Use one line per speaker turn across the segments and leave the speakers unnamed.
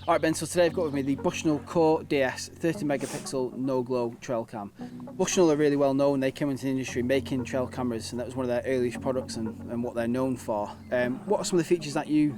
Alright Ben, so today I've got with me the Bushnell Core DS 30 megapixel no glow trail cam. Bushnell are really well known. They came into the industry making trail cameras, and that was one of their earliest products and what they're known for. What are some of the features that you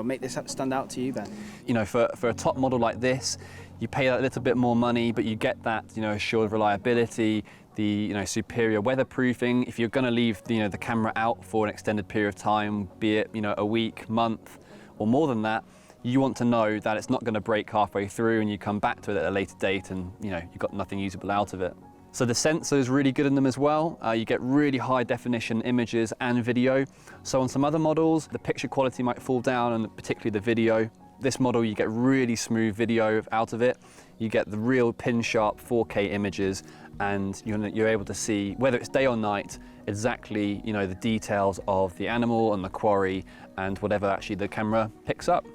make this stand out to you, Ben?
For a top model like this, you pay that little bit more money, but you get that assured reliability, the superior weatherproofing. If you're going to leave the camera out for an extended period of time, be it a week, month, or more than that, you want to know that it's not going to break halfway through and you come back to it at a later date and you've got nothing usable out of it. So the sensor is really good in them as well. You get really high definition images and video. So on some other models, the picture quality might fall down, and particularly the video. This model, you get really smooth video out of it. You get the real pin sharp 4K images, and you're able to see, whether it's day or night, exactly the details of the animal and the quarry and whatever actually the camera picks up.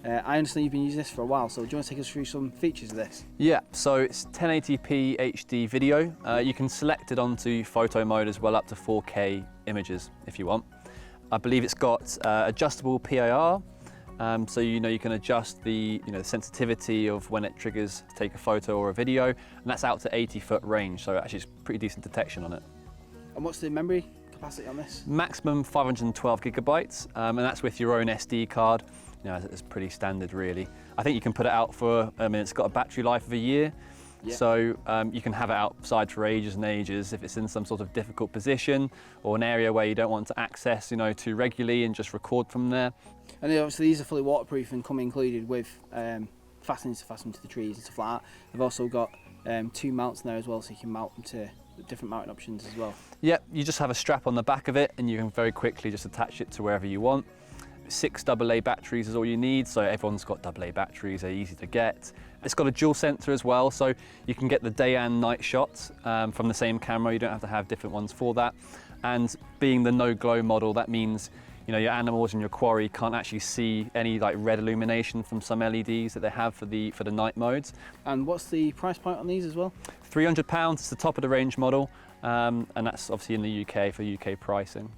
I understand you've been using this for a while, so do you want to take us through some features of this?
Yeah, so it's 1080p HD video. You can select it onto photo mode as well, up to 4K images if you want. I believe it's got adjustable PIR, so you can adjust the sensitivity of when it triggers to take a photo or a video, and that's out to 80-foot range, so actually it's pretty decent detection on it.
And what's the memory capacity on this?
Maximum 512 gigabytes, and that's with your own SD card. It's pretty standard really. I think you can put it out for, it's got a battery life of a year. Yeah. So you can have it outside for ages and ages if it's in some sort of difficult position or an area where you don't want to access too regularly, and just record from there.
And obviously these are fully waterproof and come included with fastenings to fasten to the trees and stuff like that. They've also got 2 mounts in there as well, so you can mount them to different mounting options as well.
Yep, you just have a strap on the back of it and you can very quickly just attach it to wherever you want. 6 AA batteries is all you need, so everyone's got AA batteries, they're easy to get. It's got a dual sensor as well, so you can get the day and night shots from the same camera. You don't have to have different ones for that. And being the no glow model, that means your animals and your quarry can't actually see any red illumination from some LEDs that they have for the night modes.
And what's the price point on these as well?
£300 is the top of the range model, and that's obviously in the UK for UK pricing.